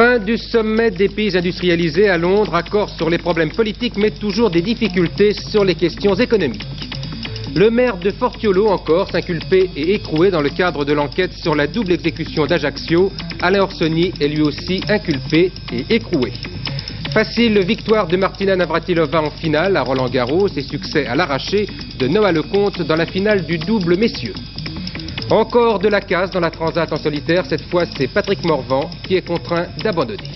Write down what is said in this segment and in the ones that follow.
Fin du sommet des pays industrialisés à Londres, accord sur les problèmes politiques, mais toujours des difficultés sur les questions économiques. Le maire de Fortiolo en Corse, inculpé et écroué dans le cadre de l'enquête sur la double exécution d'Ajaccio, Alain Orsoni est lui aussi inculpé et écroué. Facile victoire de Martina Navratilova en finale à Roland-Garros et succès à l'arraché de Noah Lecomte dans la finale du double messieurs. Encore de la casse dans la Transat en solitaire, cette fois c'est Patrick Morvan qui est contraint d'abandonner.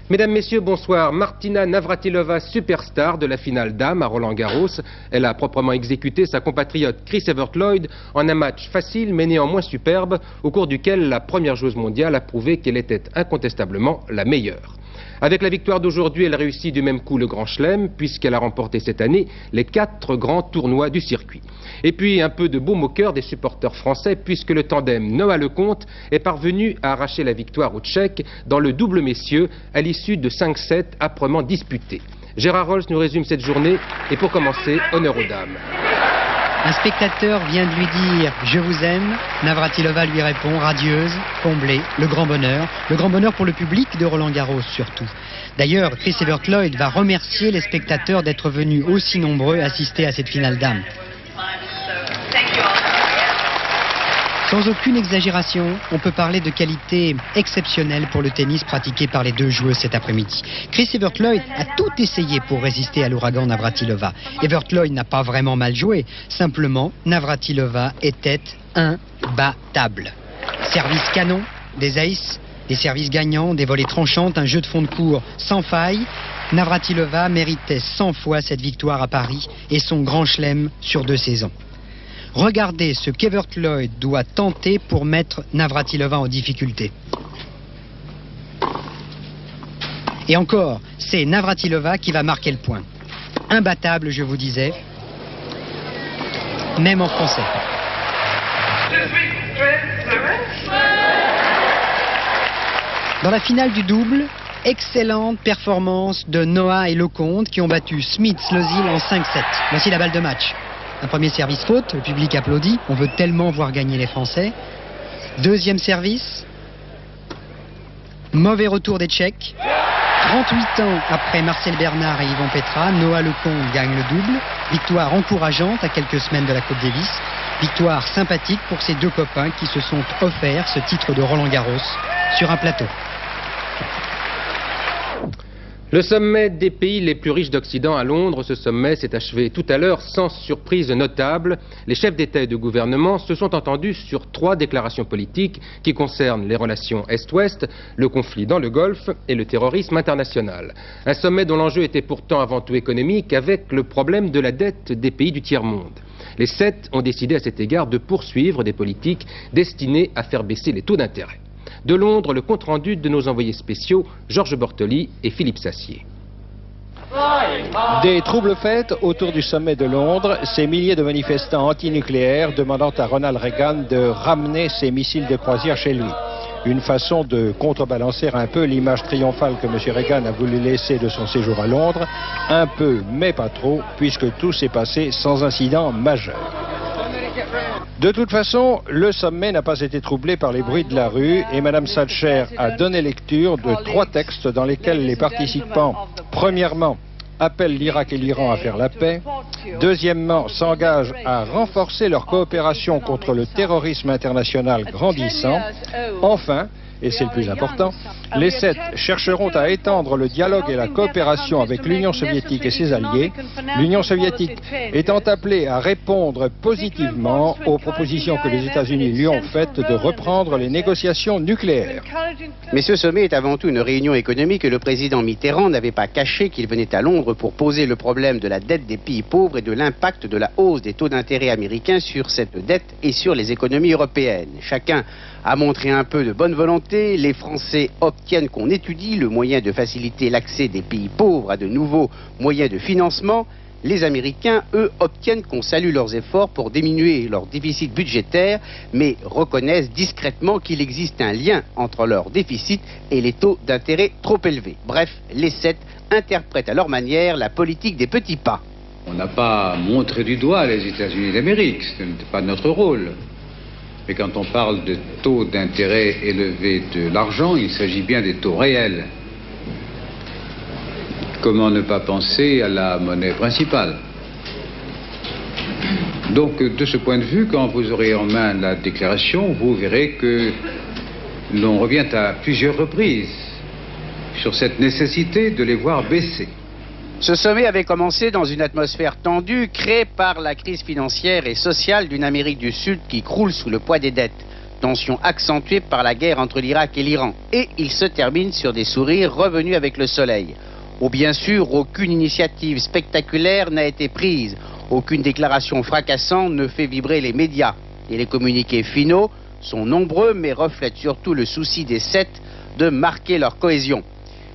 Mesdames, Messieurs, bonsoir. Martina Navratilova, superstar de la finale dames à Roland-Garros. Elle a proprement exécuté sa compatriote Chris Evert-Lloyd en un match facile mais néanmoins superbe, au cours duquel la première joueuse mondiale a prouvé qu'elle était incontestablement la meilleure. Avec la victoire d'aujourd'hui, elle réussit du même coup le Grand Chelem, puisqu'elle a remporté cette année les 4 grands tournois du circuit. Et puis un peu de baume au cœur des supporters français, puisque le tandem Noah Lecomte est parvenu à arracher la victoire aux Tchèques dans le double messieurs à l'issue de 5 sets âprement disputés. Gérard Rolls nous résume cette journée et pour commencer, honneur aux dames. Un spectateur vient de lui dire « Je vous aime ». Navratilova lui répond, radieuse, comblée, le grand bonheur pour le public de Roland-Garros surtout. D'ailleurs, Chris Evert-Lloyd va remercier les spectateurs d'être venus aussi nombreux assister à cette finale dames. Sans aucune exagération, on peut parler de qualité exceptionnelle pour le tennis pratiqué par les deux joueuses cet après-midi. Chris Evert-Lloyd a tout essayé pour résister à l'ouragan Navratilova. Evert-Lloyd n'a pas vraiment mal joué, simplement Navratilova était imbattable. Service canon, des aces, des services gagnants, des volées tranchantes, un jeu de fond de court sans faille. Navratilova méritait 100 fois cette victoire à Paris et son grand chelem sur 2 saisons. Regardez ce qu'Evert-Lloyd doit tenter pour mettre Navratilova en difficulté. Et encore, c'est Navratilova qui va marquer le point. Imbattable, je vous disais, même en français. Dans la finale du double, excellente performance de Noah et Lecomte qui ont battu Smith Slozil en 5-7. Voici la balle de match. Un premier service faute, le public applaudit, on veut tellement voir gagner les Français. Deuxième service, mauvais retour des Tchèques. 38 ans après Marcel Bernard et Yvan Petra, Noah Lecomte gagne le double. Victoire encourageante à quelques semaines de la Coupe Davis. Victoire sympathique pour ces deux copains qui se sont offerts ce titre de Roland-Garros sur un plateau. Le sommet des pays les plus riches d'Occident à Londres, ce sommet s'est achevé tout à l'heure sans surprise notable. Les chefs d'État et de gouvernement se sont entendus sur 3 déclarations politiques qui concernent les relations Est-Ouest, le conflit dans le Golfe et le terrorisme international. Un sommet dont l'enjeu était pourtant avant tout économique avec le problème de la dette des pays du tiers-monde. Les 7 ont décidé à cet égard de poursuivre des politiques destinées à faire baisser les taux d'intérêt. De Londres, le compte-rendu de nos envoyés spéciaux, Georges Bortoli et Philippe Sassier. Des troubles faits autour du sommet de Londres, ces milliers de manifestants antinucléaires demandant à Ronald Reagan de ramener ses missiles de croisière chez lui. Une façon de contrebalancer un peu l'image triomphale que M. Reagan a voulu laisser de son séjour à Londres. Un peu, mais pas trop, puisque tout s'est passé sans incident majeur. De toute façon, le sommet n'a pas été troublé par les bruits de la rue et Mme Thatcher a donné lecture de 3 textes dans lesquels les participants, premièrement, appellent l'Irak et l'Iran à faire la paix, deuxièmement, s'engagent à renforcer leur coopération contre le terrorisme international grandissant, enfin, et c'est le plus important, les 7 chercheront à étendre le dialogue et la coopération avec l'Union soviétique et ses alliés, l'Union soviétique étant appelée à répondre positivement aux propositions que les États-Unis lui ont faites de reprendre les négociations nucléaires. Mais ce sommet est avant tout une réunion économique et le président Mitterrand n'avait pas caché qu'il venait à Londres pour poser le problème de la dette des pays pauvres et de l'impact de la hausse des taux d'intérêt américains sur cette dette et sur les économies européennes. Chacun a montré un peu de bonne volonté. Les Français obtiennent qu'on étudie le moyen de faciliter l'accès des pays pauvres à de nouveaux moyens de financement. Les Américains, eux, obtiennent qu'on salue leurs efforts pour diminuer leur déficit budgétaire, mais reconnaissent discrètement qu'il existe un lien entre leur déficit et les taux d'intérêt trop élevés. Bref, les 7 interprètent à leur manière la politique des petits pas. On n'a pas montré du doigt les États-Unis d'Amérique, ce n'était pas notre rôle. Mais quand on parle de taux d'intérêt élevés de l'argent, il s'agit bien des taux réels. Comment ne pas penser à la monnaie principale? Donc, de ce point de vue, quand vous aurez en main la déclaration, vous verrez que l'on revient à plusieurs reprises sur cette nécessité de les voir baisser. Ce sommet avait commencé dans une atmosphère tendue créée par la crise financière et sociale d'une Amérique du Sud qui croule sous le poids des dettes. Tension accentuée par la guerre entre l'Irak et l'Iran. Et il se termine sur des sourires revenus avec le soleil. Oh, bien sûr, aucune initiative spectaculaire n'a été prise. Aucune déclaration fracassante ne fait vibrer les médias. Et les communiqués finaux sont nombreux mais reflètent surtout le souci des sept de marquer leur cohésion.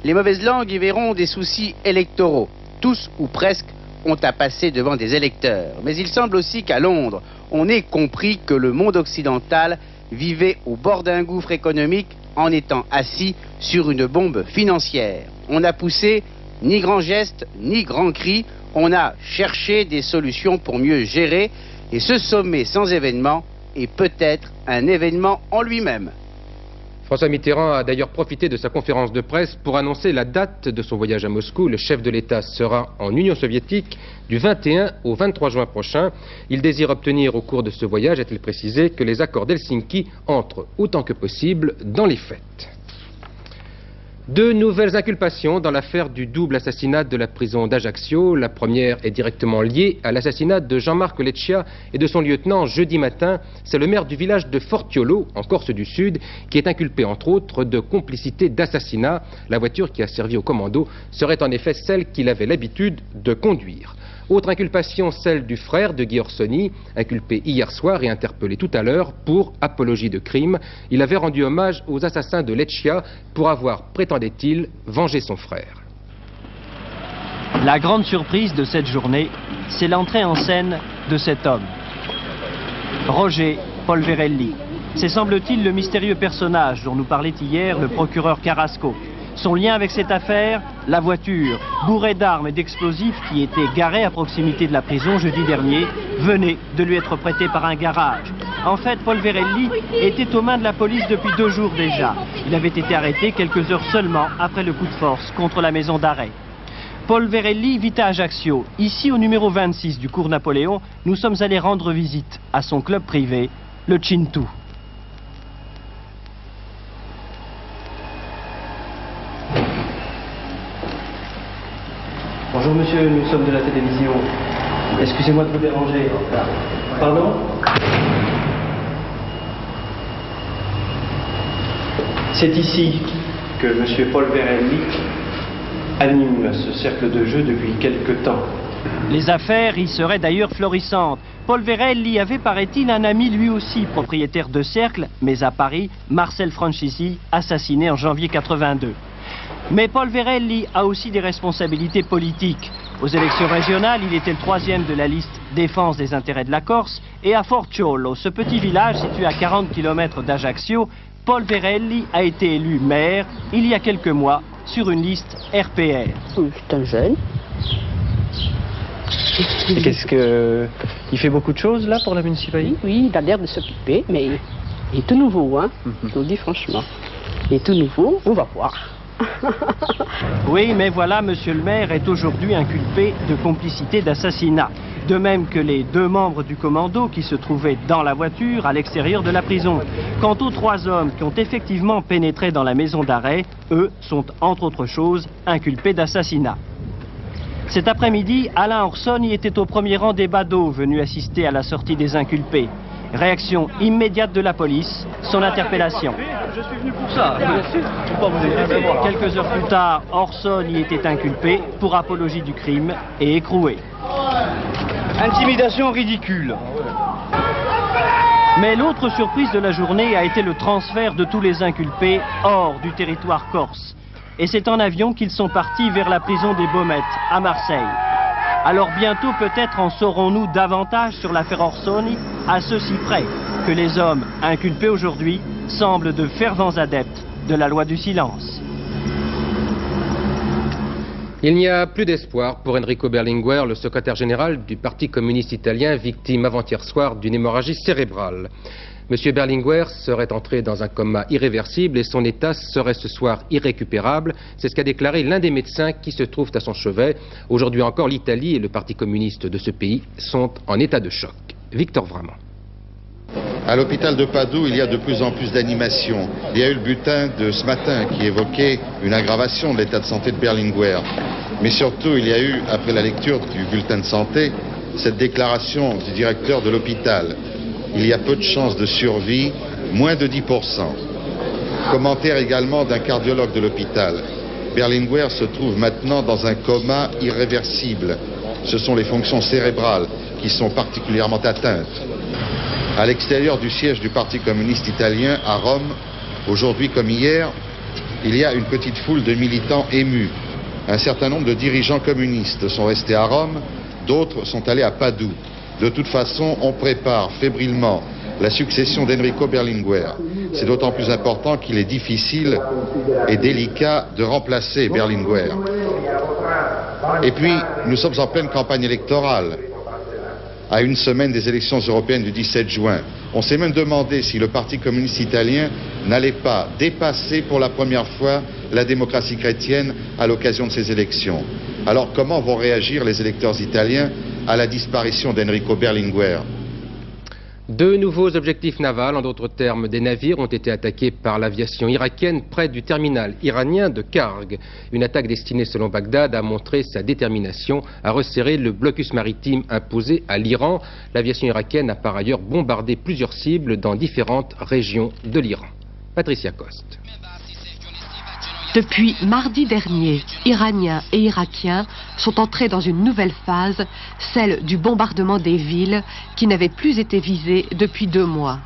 Les mauvaises langues y verront des soucis électoraux. Tous ou presque ont à passer devant des électeurs. Mais il semble aussi qu'à Londres, on ait compris que le monde occidental vivait au bord d'un gouffre économique en étant assis sur une bombe financière. On n'a poussé ni grand geste, ni grand cri. On a cherché des solutions pour mieux gérer. Et ce sommet sans événement est peut-être un événement en lui-même. François Mitterrand a d'ailleurs profité de sa conférence de presse pour annoncer la date de son voyage à Moscou. Le chef de l'État sera en Union soviétique du 21 au 23 juin prochain. Il désire obtenir au cours de ce voyage, a-t-il précisé, que les accords d'Helsinki entrent autant que possible dans les faits. Deux nouvelles inculpations dans l'affaire du double assassinat de la prison d'Ajaccio. La première est directement liée à l'assassinat de Jean-Marc Leccia et de son lieutenant jeudi matin. C'est le maire du village de Fortiolo, en Corse du Sud, qui est inculpé entre autres de complicité d'assassinat. La voiture qui a servi au commando serait en effet celle qu'il avait l'habitude de conduire. Autre inculpation, celle du frère de Guy Orsoni, inculpé hier soir et interpellé tout à l'heure pour apologie de crime. Il avait rendu hommage aux assassins de Leccia pour avoir, prétendait-il, vengé son frère. La grande surprise de cette journée, c'est l'entrée en scène de cet homme. Roger Polverelli. C'est semble-t-il le mystérieux personnage dont nous parlait hier le procureur Carrasco. Son lien avec cette affaire, la voiture bourrée d'armes et d'explosifs qui était garée à proximité de la prison jeudi dernier, venait de lui être prêtée par un garage. En fait, Polverelli était aux mains de la police depuis 2 jours déjà. Il avait été arrêté quelques heures seulement après le coup de force contre la maison d'arrêt. Polverelli vit à Ajaccio. Ici, au numéro 26 du cours Napoléon, nous sommes allés rendre visite à son club privé, le Cintu. Bonjour monsieur, nous sommes de la télévision. Excusez-moi de vous déranger. Pardon? C'est ici que monsieur Polverelli anime ce cercle de jeu depuis quelque temps. Les affaires y seraient d'ailleurs florissantes. Polverelli avait, paraît-il, un ami lui aussi, propriétaire de cercle, mais à Paris, Marcel Franchisi, assassiné en janvier 82. Mais Polverelli a aussi des responsabilités politiques. Aux élections régionales, il était le 3e de la liste défense des intérêts de la Corse. Et à Fortiolo, ce petit village situé à 40 km d'Ajaccio, Polverelli a été élu maire il y a quelques mois sur une liste RPR. C'est un jeune. Et qu'est-ce que... Il fait beaucoup de choses là pour la municipalité? Oui, il a l'air de s'occuper, mais il est tout nouveau, hein. Je vous le dis franchement. Il est tout nouveau, on va voir. Oui, mais voilà, monsieur le maire est aujourd'hui inculpé de complicité d'assassinat. De même que les 2 membres du commando qui se trouvaient dans la voiture à l'extérieur de la prison. Quant aux 3 hommes qui ont effectivement pénétré dans la maison d'arrêt, eux sont, entre autres choses, inculpés d'assassinat. Cet après-midi, Alain Orsoni était au premier rang des badauds venus assister à la sortie des inculpés. Réaction immédiate de la police, son interpellation. Je suis venu pour ça. Quelques heures plus tard, Orsoni était inculpé pour apologie du crime et écroué. Intimidation ridicule. Mais l'autre surprise de la journée a été le transfert de tous les inculpés hors du territoire corse. Et c'est en avion qu'ils sont partis vers la prison des Baumettes, à Marseille. Alors bientôt peut-être en saurons-nous davantage sur l'affaire Orsoni, à ceci près que les hommes inculpés aujourd'hui semblent de fervents adeptes de la loi du silence. Il n'y a plus d'espoir pour Enrico Berlinguer, le secrétaire général du Parti communiste italien, victime avant-hier soir d'une hémorragie cérébrale. M. Berlinguer serait entré dans un coma irréversible et son état serait ce soir irrécupérable. C'est ce qu'a déclaré l'un des médecins qui se trouvent à son chevet. Aujourd'hui encore, l'Italie et le Parti communiste de ce pays sont en état de choc. Victor Vraiment. À l'hôpital de Padoue, il y a de plus en plus d'animation. Il y a eu le bulletin de ce matin qui évoquait une aggravation de l'état de santé de Berlinguer. Mais surtout, il y a eu, après la lecture du bulletin de santé, cette déclaration du directeur de l'hôpital. Il y a peu de chances de survie, moins de 10%. Commentaire également d'un cardiologue de l'hôpital. Berlinguer se trouve maintenant dans un coma irréversible. Ce sont les fonctions cérébrales qui sont particulièrement atteintes. À l'extérieur du siège du Parti communiste italien, à Rome, aujourd'hui comme hier, il y a une petite foule de militants émus. Un certain nombre de dirigeants communistes sont restés à Rome, d'autres sont allés à Padoue. De toute façon, on prépare fébrilement la succession d'Enrico Berlinguer. C'est d'autant plus important qu'il est difficile et délicat de remplacer Berlinguer. Et puis, nous sommes en pleine campagne électorale, à une semaine des élections européennes du 17 juin. On s'est même demandé si le Parti communiste italien n'allait pas dépasser pour la première fois la démocratie chrétienne à l'occasion de ces élections. Alors comment vont réagir les électeurs italiens à la disparition d'Enrico Berlinguer? Deux nouveaux objectifs navals, en d'autres termes des navires, ont été attaqués par l'aviation irakienne près du terminal iranien de Karg. Une attaque destinée, selon Bagdad, à montrer sa détermination à resserrer le blocus maritime imposé à l'Iran. L'aviation irakienne a par ailleurs bombardé plusieurs cibles dans différentes régions de l'Iran. Patricia Coste. Depuis mardi dernier, Iraniens et Irakiens sont entrés dans une nouvelle phase, celle du bombardement des villes qui n'avaient plus été visées depuis 2 mois.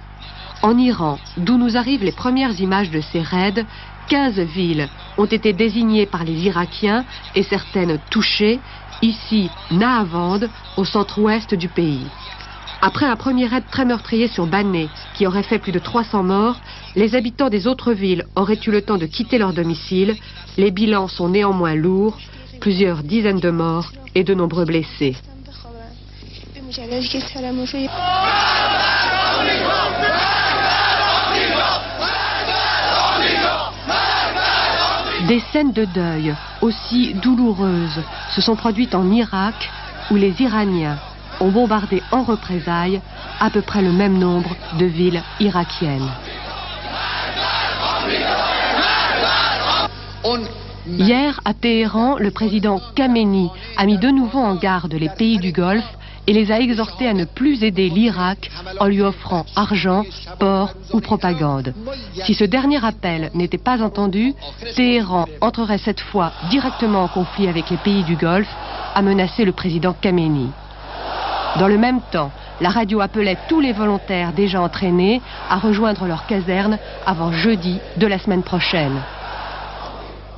En Iran, d'où nous arrivent les premières images de ces raids, 15 villes ont été désignées par les Irakiens et certaines touchées, ici Nahavand, au centre-ouest du pays. Après un premier raid très meurtrier sur Bané, qui aurait fait plus de 300 morts, les habitants des autres villes auraient eu le temps de quitter leur domicile. Les bilans sont néanmoins lourds, plusieurs dizaines de morts et de nombreux blessés. Des scènes de deuil aussi douloureuses se sont produites en Irak, où les Iraniens ont bombardé en représailles à peu près le même nombre de villes irakiennes. Hier, à Téhéran, le président Khamenei a mis de nouveau en garde les pays du Golfe et les a exhortés à ne plus aider l'Irak en lui offrant argent, port ou propagande. Si ce dernier appel n'était pas entendu, Téhéran entrerait cette fois directement en conflit avec les pays du Golfe, a menacé le président Khamenei. Dans le même temps, la radio appelait tous les volontaires déjà entraînés à rejoindre leur caserne avant jeudi de la semaine prochaine.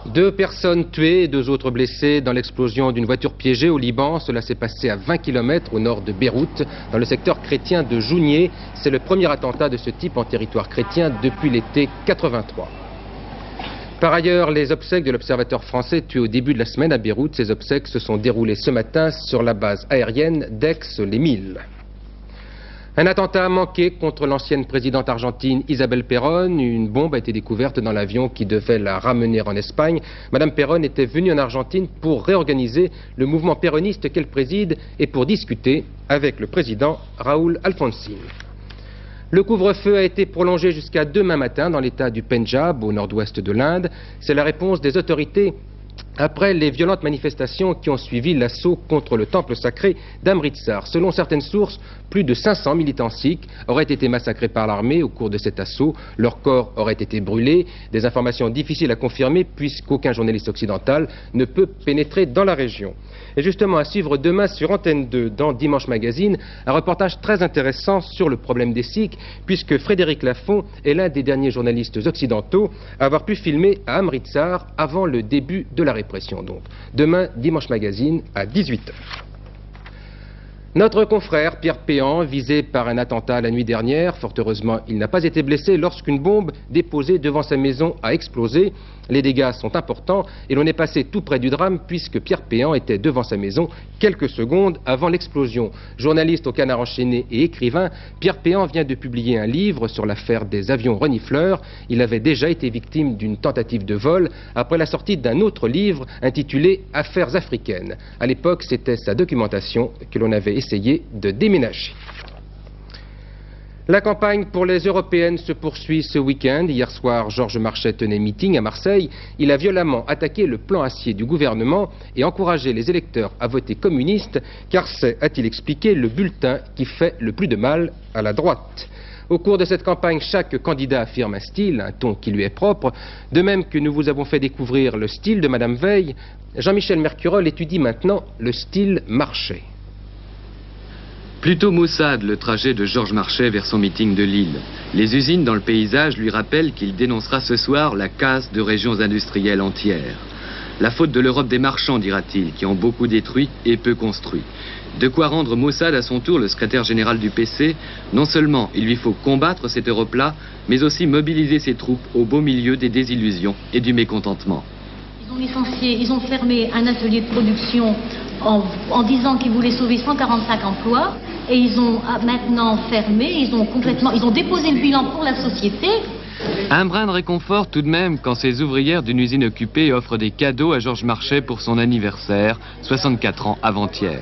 2 personnes tuées et 2 autres blessées dans l'explosion d'une voiture piégée au Liban. Cela s'est passé à 20 km au nord de Beyrouth, dans le secteur chrétien de Jounieh. C'est le premier attentat de ce type en territoire chrétien depuis l'été 83. Par ailleurs, les obsèques de l'observateur français tué au début de la semaine à Beyrouth, ces obsèques se sont déroulées ce matin sur la base aérienne d'Aix-les-Milles. Un attentat manqué contre l'ancienne présidente argentine Isabel Perón. Une bombe a été découverte dans l'avion qui devait la ramener en Espagne. Madame Perón était venue en Argentine pour réorganiser le mouvement péroniste qu'elle préside et pour discuter avec le président Raúl Alfonsín. Le couvre-feu a été prolongé jusqu'à demain matin dans l'état du Pendjab, au nord-ouest de l'Inde. C'est la réponse des autorités après les violentes manifestations qui ont suivi l'assaut contre le temple sacré d'Amritsar. Selon certaines sources, plus de 500 militants sikhs auraient été massacrés par l'armée au cours de cet assaut. Leurs corps auraient été brûlés. Des informations difficiles à confirmer puisqu'aucun journaliste occidental ne peut pénétrer dans la région. Et justement, à suivre demain sur Antenne 2 dans Dimanche Magazine, un reportage très intéressant sur le problème des Sikhs, puisque Frédéric Lafont est l'un des derniers journalistes occidentaux à avoir pu filmer à Amritsar avant le début de la répression. Donc, demain, Dimanche Magazine à 18h. Notre confrère Pierre Péan, visé par un attentat la nuit dernière, fort heureusement il n'a pas été blessé lorsqu'une bombe déposée devant sa maison a explosé. Les dégâts sont importants et l'on est passé tout près du drame puisque Pierre Péan était devant sa maison quelques secondes avant l'explosion. Journaliste au Canard enchaîné et écrivain, Pierre Péan vient de publier un livre sur l'affaire des avions renifleurs. Il avait déjà été victime d'une tentative de vol après la sortie d'un autre livre intitulé Affaires africaines. À l'époque, c'était sa documentation que l'on avait essayé de déménager. La campagne pour les européennes se poursuit ce week-end. Hier soir, Georges Marchais tenait meeting à Marseille. Il a violemment attaqué le plan acier du gouvernement et encouragé les électeurs à voter communiste, car c'est, a-t-il expliqué, le bulletin qui fait le plus de mal à la droite. Au cours de cette campagne, chaque candidat affirme un style, un ton qui lui est propre. De même que nous vous avons fait découvrir le style de Madame Veil, Jean-Michel Mercurol étudie maintenant le style Marchais. Plutôt maussade le trajet de Georges Marchais vers son meeting de Lille. Les usines dans le paysage lui rappellent qu'il dénoncera ce soir la casse de régions industrielles entières. La faute de l'Europe des marchands, dira-t-il, qui ont beaucoup détruit et peu construit. De quoi rendre maussade à son tour le secrétaire général du PC. Non seulement il lui faut combattre cette Europe-là, mais aussi mobiliser ses troupes au beau milieu des désillusions et du mécontentement. Ils ont licencié, ils ont fermé un atelier de production en disant qu'ils voulaient sauver 145 emplois et ils ont maintenant fermé, ils ont déposé le bilan pour la société. Un brin de réconfort tout de même quand ces ouvrières d'une usine occupée offrent des cadeaux à Georges Marchais pour son anniversaire, 64 ans avant-hier.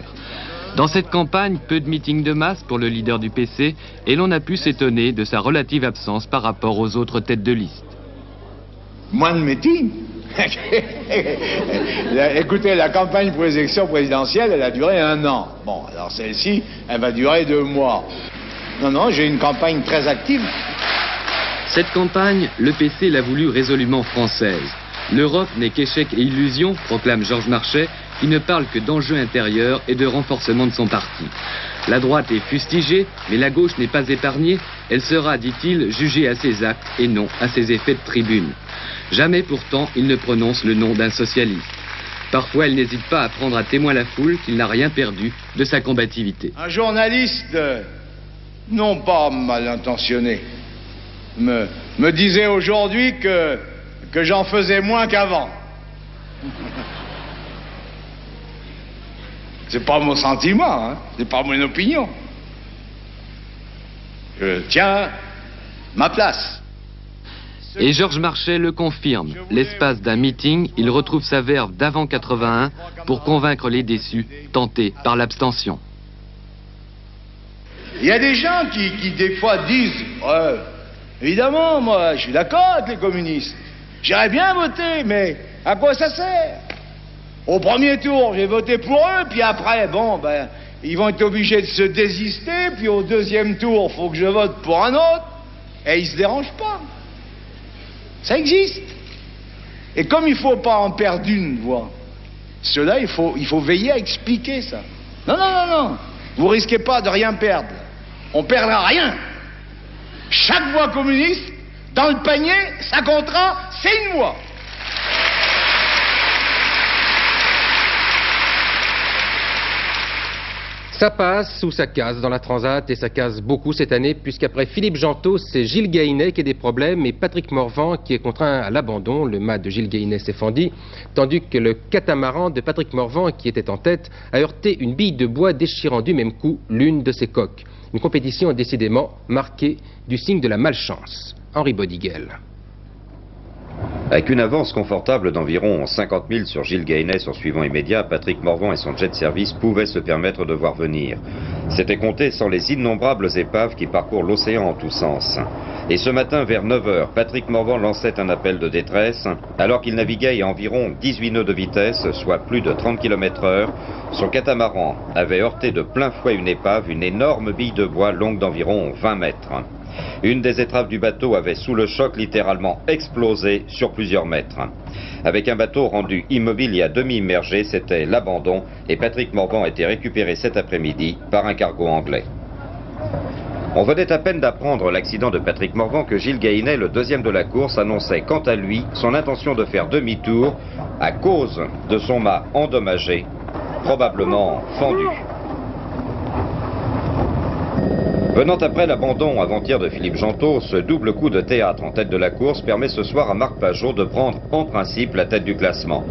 Dans cette campagne, peu de meetings de masse pour le leader du PC et l'on a pu s'étonner de sa relative absence par rapport aux autres têtes de liste. Moins de meetings. Écoutez, la campagne pour les élections présidentielles, elle a duré 1 an. Bon, alors celle-ci, elle va durer 2 mois. Non, j'ai une campagne très active. Cette campagne, le PC l'a voulu résolument française. L'Europe n'est qu'échec et illusion, proclame Georges Marchais, qui ne parle que d'enjeux intérieurs et de renforcement de son parti. La droite est fustigée, mais la gauche n'est pas épargnée. Elle sera, dit-il, jugée à ses actes et non à ses effets de tribune. Jamais pourtant il ne prononce le nom d'un socialiste. Parfois il n'hésite pas à prendre à témoin la foule qu'il n'a rien perdu de sa combativité. Un journaliste, non pas mal intentionné, me disait aujourd'hui que j'en faisais moins qu'avant. C'est pas mon sentiment, hein, c'est pas mon opinion. Je tiens ma place. Et Georges Marchais le confirme. L'espace d'un meeting, il retrouve sa verve d'avant 81 pour convaincre les déçus, tentés par l'abstention. Il y a des gens qui des fois disent évidemment, moi, je suis d'accord avec les communistes. J'irais bien voter, mais à quoi ça sert? Au premier tour, j'ai voté pour eux, puis après, ils vont être obligés de se désister, puis au deuxième tour, il faut que je vote pour un autre, et ils se dérangent pas. Ça existe. Et comme il ne faut pas en perdre une voix, cela, il faut veiller à expliquer ça. Non. Vous risquez pas de rien perdre. On perdra rien. Chaque voix communiste, dans le panier, ça comptera, c'est une voix. Ça passe ou ça casse dans la Transat, et ça casse beaucoup cette année, puisqu'après Philippe Gentot, c'est Gilles Gainet qui a des problèmes et Patrick Morvan qui est contraint à l'abandon. Le mât de Gilles Gainet s'est fendu, tandis que le catamaran de Patrick Morvan, qui était en tête, a heurté une bille de bois, déchirant du même coup l'une de ses coques. Une compétition décidément marquée du signe de la malchance. Henri Bodiguel. Avec une avance confortable d'environ 50 000 sur Gilles Gainet, son suivant immédiat, Patrick Morvan et son jet service pouvaient se permettre de voir venir. C'était compté sans les innombrables épaves qui parcourent l'océan en tous sens. Et ce matin, vers 9 h, Patrick Morvan lançait un appel de détresse. Alors qu'il naviguait à environ 18 nœuds de vitesse, soit plus de 30 km/h, son catamaran avait heurté de plein fouet une épave, une énorme bille de bois longue d'environ 20 mètres. Une des étraves du bateau avait sous le choc littéralement explosé sur plusieurs mètres. Avec un bateau rendu immobile et à demi immergé, c'était l'abandon et Patrick Morvan a été récupéré cet après-midi par un cargo anglais. On venait à peine d'apprendre l'accident de Patrick Morvan que Gilles Gainet, le deuxième de la course, annonçait quant à lui son intention de faire demi-tour à cause de son mât endommagé, probablement fendu. Venant après l'abandon avant-hier de Philippe Gentot, ce double coup de théâtre en tête de la course permet ce soir à Marc Pajot de prendre en principe la tête du classement.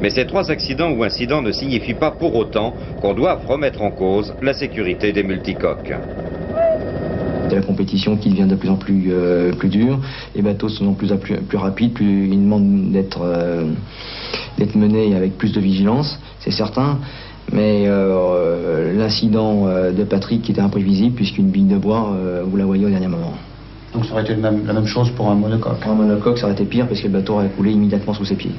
Mais ces 3 accidents ou incidents ne signifient pas pour autant qu'on doive remettre en cause la sécurité des multicoques. C'est la compétition qui devient de plus en plus dure, les bateaux sont de plus en plus rapides, ils demandent d'être menés avec plus de vigilance, c'est certain. Mais l'incident de Patrick était imprévisible puisqu'une bille de bois, vous la voyez au dernier moment. Donc ça aurait été la même chose pour un monocoque? Pour un monocoque, ça aurait été pire parce que le bateau aurait coulé immédiatement sous ses pieds.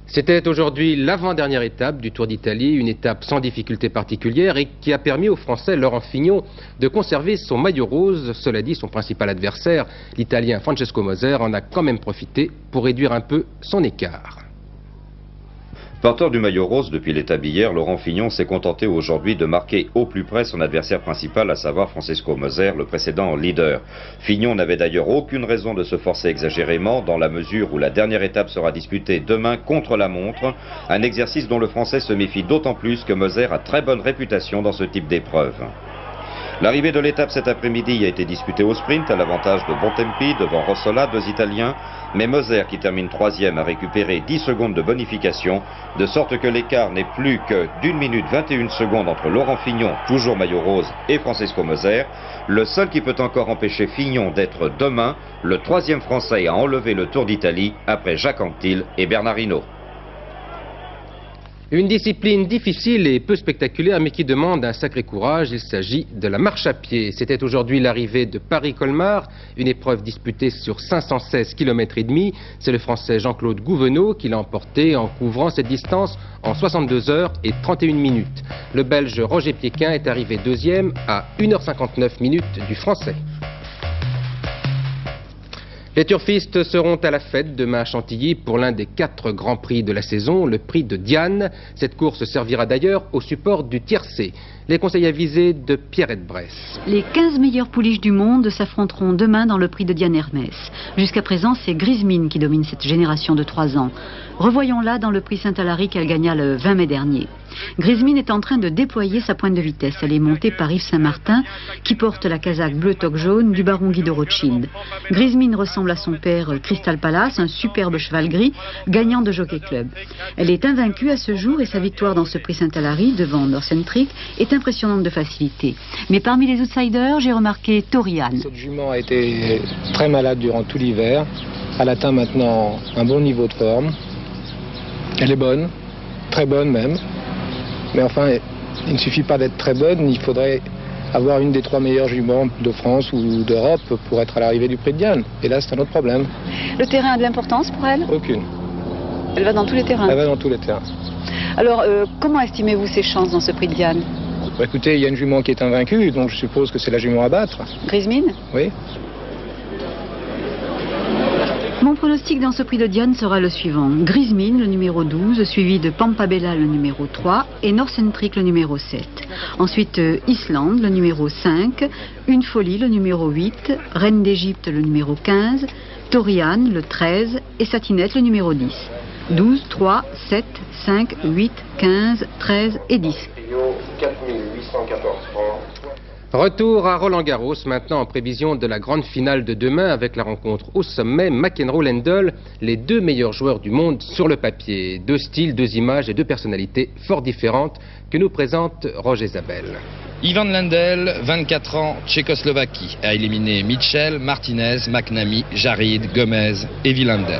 C'était aujourd'hui l'avant-dernière étape du Tour d'Italie, une étape sans difficulté particulière et qui a permis au Français Laurent Fignon de conserver son maillot rose. Cela dit, son principal adversaire, l'Italien Francesco Moser, en a quand même profité pour réduire un peu son écart. Porteur du maillot rose depuis l'étape d'hier, Laurent Fignon s'est contenté aujourd'hui de marquer au plus près son adversaire principal, à savoir Francesco Moser, le précédent leader. Fignon n'avait d'ailleurs aucune raison de se forcer exagérément, dans la mesure où la dernière étape sera disputée demain contre la montre, un exercice dont le Français se méfie d'autant plus que Moser a très bonne réputation dans ce type d'épreuve. L'arrivée de l'étape cet après-midi a été disputée au sprint à l'avantage de Bontempi devant Rossola, 2 Italiens, mais Moser qui termine 3e a récupéré 10 secondes de bonification, de sorte que l'écart n'est plus que d'1 minute 21 secondes entre Laurent Fignon, toujours maillot rose, et Francesco Moser, le seul qui peut encore empêcher Fignon d'être demain le 3e Français à enlever le Tour d'Italie après Jacques Anquetil et Bernard Hinault. Une discipline difficile et peu spectaculaire, mais qui demande un sacré courage. Il s'agit de la marche à pied. C'était aujourd'hui l'arrivée de Paris-Colmar, une épreuve disputée sur 516 km et demi. C'est le Français Jean-Claude Gouvenot qui l'a emporté en couvrant cette distance en 62 heures et 31 minutes. Le Belge Roger Piéquin est arrivé 2e à 1h59 minutes du Français. Les turfistes seront à la fête demain à Chantilly pour l'un des 4 grands prix de la saison, le prix de Diane. Cette course servira d'ailleurs au support du tiercé. Les conseils avisés de Pierrette Bresse. Les 15 meilleures pouliches du monde s'affronteront demain dans le prix de Diane Hermès. Jusqu'à présent, c'est Grismine qui domine cette génération de 3 ans. Revoyons-la dans le prix Saint-Alary qu'elle gagna le 20 mai dernier. Grismine est en train de déployer sa pointe de vitesse. Elle est montée par Yves Saint-Martin, qui porte la casaque bleu toque jaune du baron Guy de Rothschild. Grismine ressemble à son père Crystal Palace, un superbe cheval gris, gagnant de Jockey Club. Elle est invaincue à ce jour et sa victoire dans ce prix Saint-Alary devant Norcentric est impressionnante de facilité. Mais parmi les outsiders, j'ai remarqué Toriane. Cette jument a été très malade durant tout l'hiver. Elle atteint maintenant un bon niveau de forme. Elle est bonne, très bonne même. Mais enfin, il ne suffit pas d'être très bonne, il faudrait avoir une des 3 meilleures juments de France ou d'Europe pour être à l'arrivée du prix de Diane. Et là, c'est un autre problème. Le terrain a de l'importance pour elle? Aucune. Elle va dans tous les terrains? Elle va dans tous les terrains. Alors, comment estimez-vous ses chances dans ce prix de Diane? Bah, écoutez, il y a une jument qui est invaincue, donc je suppose que c'est la jument à battre. Grismine? Oui. Mon pronostic dans ce prix de Diane sera le suivant. Grismine, le numéro 12, suivi de Pampabella, le numéro 3, et Norcentric, le numéro 7. Ensuite, Islande, le numéro 5, Une Folie, le numéro 8, Reine d'Égypte, le numéro 15, Toriane, le 13, et Satinette, le numéro 10. 12, 3, 7, 5, 8, 15, 13 et 10. 4814 francs. Retour à Roland-Garros, maintenant en prévision de la grande finale de demain avec la rencontre au sommet McEnroe-Lendl, les 2 meilleurs joueurs du monde sur le papier. 2 styles, 2 images et 2 personnalités fort différentes que nous présente Roger Zabel. Ivan Lendl, 24 ans, Tchécoslovaquie, a éliminé Mitchell, Martinez, McNamee, Jarid, Gomez et Wilander.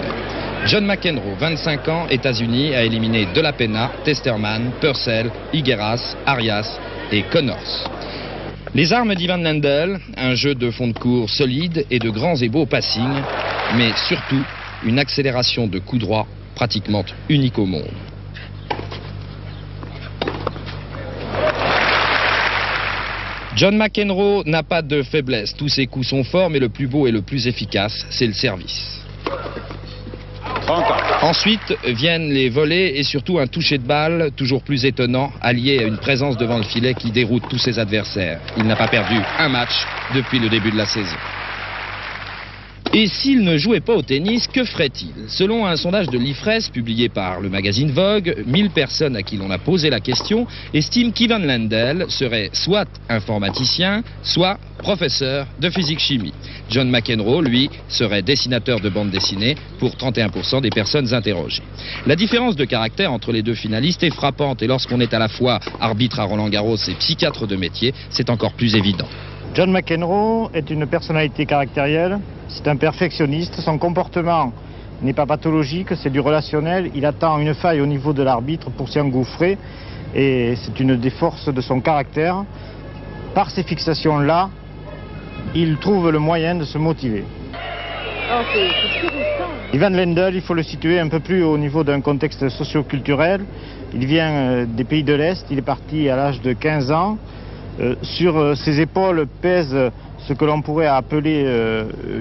John McEnroe, 25 ans, États-Unis, a éliminé De La Pena, Testerman, Purcell, Higueras, Arias et Connors. Les armes d'Ivan Lendl, un jeu de fond de cours solide et de grands et beaux passings, mais surtout une accélération de coups droits pratiquement unique au monde. John McEnroe n'a pas de faiblesse, tous ses coups sont forts, mais le plus beau et le plus efficace, c'est le service. Ensuite viennent les volées et surtout un toucher de balle toujours plus étonnant, allié à une présence devant le filet qui déroute tous ses adversaires. Il n'a pas perdu un match depuis le début de la saison. Et s'il ne jouait pas au tennis, que ferait-il? Selon un sondage de l'IFRES publié par le magazine Vogue, 1000 personnes à qui l'on a posé la question estiment qu'Ivan Lendl serait soit informaticien, soit professeur de physique-chimie. John McEnroe, lui, serait dessinateur de bande dessinée pour 31% des personnes interrogées. La différence de caractère entre les deux finalistes est frappante et lorsqu'on est à la fois arbitre à Roland-Garros et psychiatre de métier, c'est encore plus évident. John McEnroe est une personnalité caractérielle, c'est un perfectionniste, son comportement n'est pas pathologique, c'est du relationnel, il attend une faille au niveau de l'arbitre pour s'y engouffrer et c'est une des forces de son caractère. Par ces fixations-là, il trouve le moyen de se motiver. Ivan Lendl, il faut le situer un peu plus au niveau d'un contexte socio-culturel. Il vient des pays de l'Est, il est parti à l'âge de 15 ans. Sur ses épaules pèse ce que l'on pourrait appeler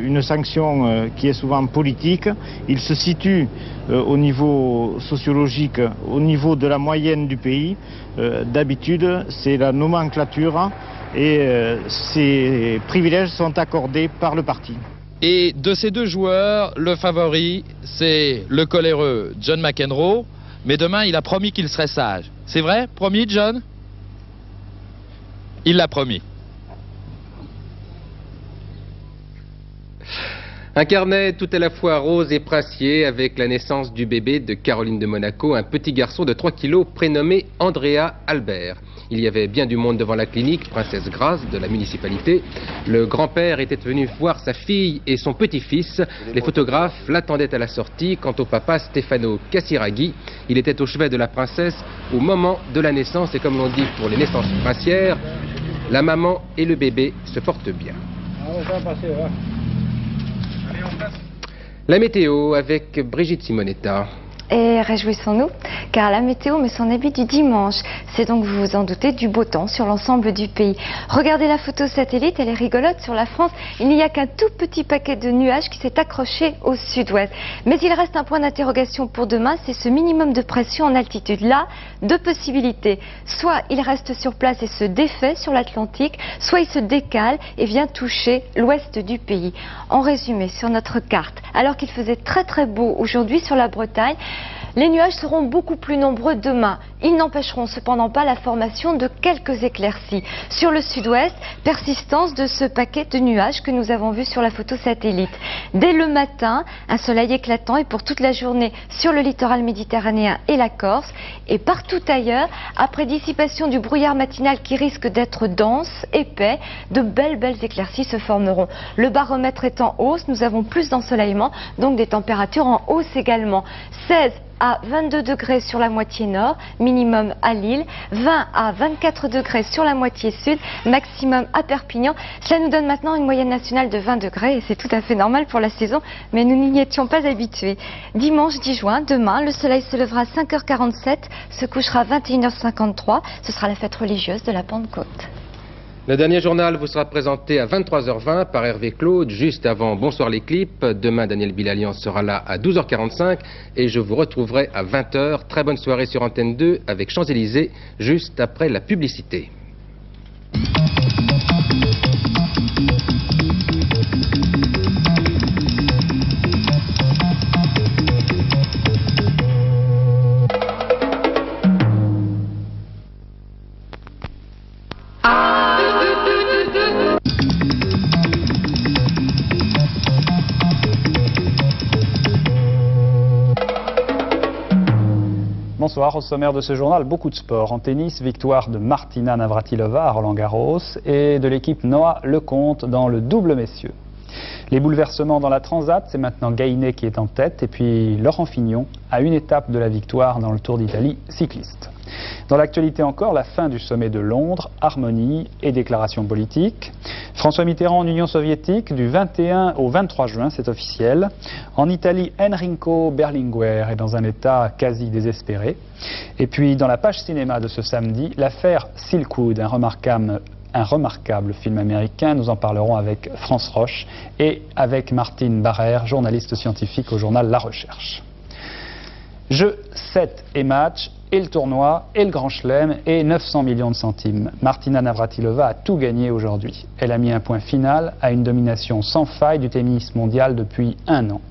une sanction qui est souvent politique. Il se situe au niveau sociologique, au niveau de la moyenne du pays. D'habitude, c'est la nomenclature et ces privilèges sont accordés par le parti. Et de ces deux joueurs, le favori, c'est le coléreux John McEnroe. Mais demain, il a promis qu'il serait sage. C'est vrai? Promis, John? Il l'a promis. Un carnet tout à la fois rose et princier avec la naissance du bébé de Caroline de Monaco, un petit garçon de 3 kilos prénommé Andrea Albert. Il y avait bien du monde devant la clinique, Princesse Grace de la municipalité. Le grand-père était venu voir sa fille et son petit-fils. Les photographes l'attendaient à la sortie. Quant au papa Stefano Casiraghi, il était au chevet de la princesse au moment de la naissance. Et comme l'on dit pour les naissances princières, la maman et le bébé se portent bien. La météo avec Brigitte Simonetta. Et réjouissons-nous, car la météo me s'en habite du dimanche. C'est donc, vous vous en doutez, du beau temps sur l'ensemble du pays. Regardez la photo satellite, elle est rigolote. Sur la France, il n'y a qu'un tout petit paquet de nuages qui s'est accroché au sud-ouest. Mais il reste un point d'interrogation pour demain, c'est ce minimum de pression en altitude. Là, deux possibilités. Soit il reste sur place et se défait sur l'Atlantique, soit il se décale et vient toucher l'ouest du pays. En résumé, sur notre carte, alors qu'il faisait très très beau aujourd'hui sur la Bretagne, les nuages seront beaucoup plus nombreux demain. Ils n'empêcheront cependant pas la formation de quelques éclaircies. Sur le sud-ouest, persistance de ce paquet de nuages que nous avons vu sur la photo satellite. Dès le matin, un soleil éclatant et pour toute la journée sur le littoral méditerranéen et la Corse. Et partout ailleurs, après dissipation du brouillard matinal qui risque d'être dense, épais, de belles éclaircies se formeront. Le baromètre est en hausse, nous avons plus d'ensoleillement, donc des températures en hausse également. 16 à 22 degrés sur la moitié nord, minimum à Lille, 20 à 24 degrés sur la moitié sud, maximum à Perpignan. Cela nous donne maintenant une moyenne nationale de 20 degrés et c'est tout à fait normal pour la saison, mais nous n'y étions pas habitués. Dimanche 10 juin, demain, le soleil se lèvera à 5h47, se couchera à 21h53, ce sera la fête religieuse de la Pentecôte. Le dernier journal vous sera présenté à 23h20 par Hervé Claude, juste avant Bonsoir les clips. Demain, Daniel Bilalian sera là à 12h45 et je vous retrouverai à 20h. Très bonne soirée sur Antenne 2 avec Champs-Élysées, juste après la publicité. Bonsoir, au sommaire de ce journal, beaucoup de sport. En tennis, victoire de Martina Navratilova à Roland-Garros et de l'équipe Noah Lecomte dans le double messieurs. Les bouleversements dans la Transat, c'est maintenant Gainet qui est en tête et puis Laurent Fignon à une étape de la victoire dans le Tour d'Italie cycliste. Dans l'actualité encore, la fin du sommet de Londres, harmonie et déclaration politique. François Mitterrand en Union soviétique du 21 au 23 juin, c'est officiel. En Italie, Enrico Berlinguer est dans un état quasi désespéré. Et puis dans la page cinéma de ce samedi, l'affaire Silkwood, un remarquable film américain. Nous en parlerons avec France Roche et avec Martine Barrère, journaliste scientifique au journal La Recherche. Jeu, 7 et match, et le tournoi, et le Grand Chelem, et 900 millions de centimes. Martina Navratilova a tout gagné aujourd'hui. Elle a mis un point final à une domination sans faille du tennis mondial depuis 1 an.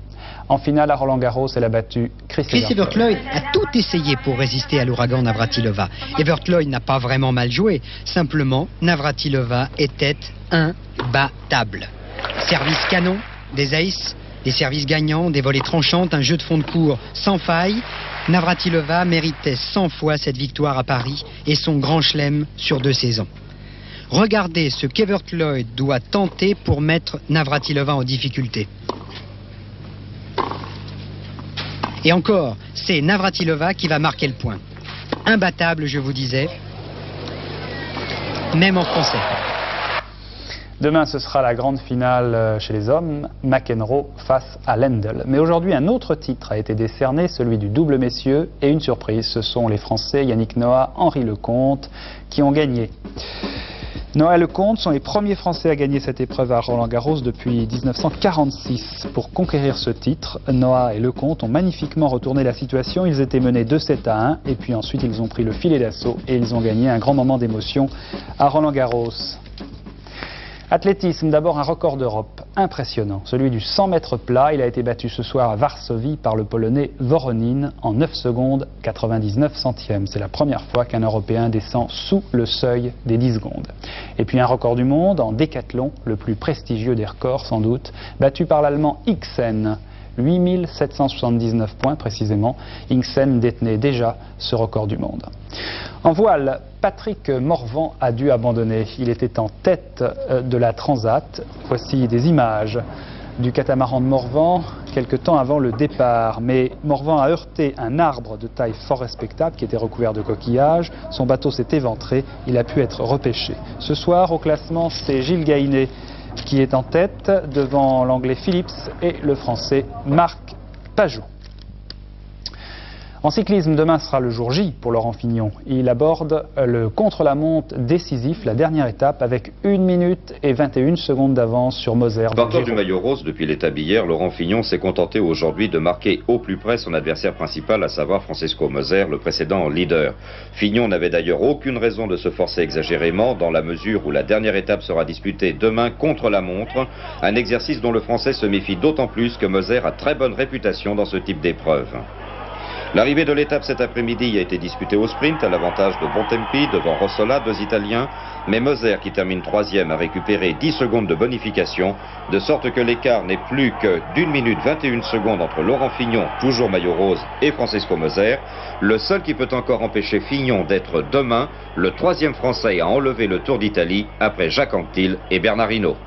En finale à Roland-Garros, elle a battu Chris Evert Lloyd a tout essayé pour résister à l'ouragan Navratilova. Evert Lloyd n'a pas vraiment mal joué, simplement Navratilova était imbattable. Service canon, des aces, des services gagnants, des volées tranchantes, un jeu de fond de cours sans faille. Navratilova méritait 100 fois cette victoire à Paris et son grand chelem sur 2 saisons. Regardez ce qu'Evert Lloyd doit tenter pour mettre Navratilova en difficulté. Et encore, c'est Navratilova qui va marquer le point. Imbattable, je vous disais, même en français. Demain, ce sera la grande finale chez les hommes, McEnroe face à Lendl. Mais aujourd'hui, un autre titre a été décerné, celui du double messieurs. Et une surprise, ce sont les Français Yannick Noah, Henri Lecomte qui ont gagné. Noah et Lecomte sont les premiers Français à gagner cette épreuve à Roland-Garros depuis 1946. Pour conquérir ce titre, Noah et Lecomte ont magnifiquement retourné la situation. Ils étaient menés 2-7-1 et puis ensuite ils ont pris le filet d'assaut et ils ont gagné un grand moment d'émotion à Roland-Garros. Athlétisme, d'abord un record d'Europe impressionnant, celui du 100 mètres plat. Il a été battu ce soir à Varsovie par le Polonais Voronin en 9 secondes 99 centièmes. C'est la première fois qu'un Européen descend sous le seuil des 10 secondes. Et puis un record du monde en décathlon, le plus prestigieux des records sans doute, battu par l'Allemand Ixen. 8779 points précisément. Ixen détenait déjà ce record du monde. En voile, Patrick Morvan a dû abandonner. Il était en tête de la Transat. Voici des images du catamaran de Morvan quelque temps avant le départ. Mais Morvan a heurté un arbre de taille fort respectable qui était recouvert de coquillages. Son bateau s'est éventré. Il a pu être repêché. Ce soir, au classement, c'est Gilles Gainet qui est en tête devant l'anglais Phillips et le français Marc Pajot. En cyclisme, demain sera le jour J pour Laurent Fignon. Il aborde le contre-la-montre décisif, la dernière étape, avec 1 minute et 21 secondes d'avance sur Moser. Porteur du maillot rose depuis l'étape d'hier, Laurent Fignon s'est contenté aujourd'hui de marquer au plus près son adversaire principal, à savoir Francesco Moser, le précédent leader. Fignon n'avait d'ailleurs aucune raison de se forcer exagérément, dans la mesure où la dernière étape sera disputée demain contre la montre, un exercice dont le Français se méfie d'autant plus que Moser a très bonne réputation dans ce type d'épreuve. L'arrivée de l'étape cet après-midi a été disputée au sprint à l'avantage de Bontempi devant Rossola, 2 Italiens, mais Moser qui termine 3e a récupéré 10 secondes de bonification, de sorte que l'écart n'est plus que d'1 minute 21 secondes entre Laurent Fignon, toujours maillot rose, et Francesco Moser, le seul qui peut encore empêcher Fignon d'être demain le 3e Français à enlever le Tour d'Italie après Jacques Anquetil et Bernard Hinault.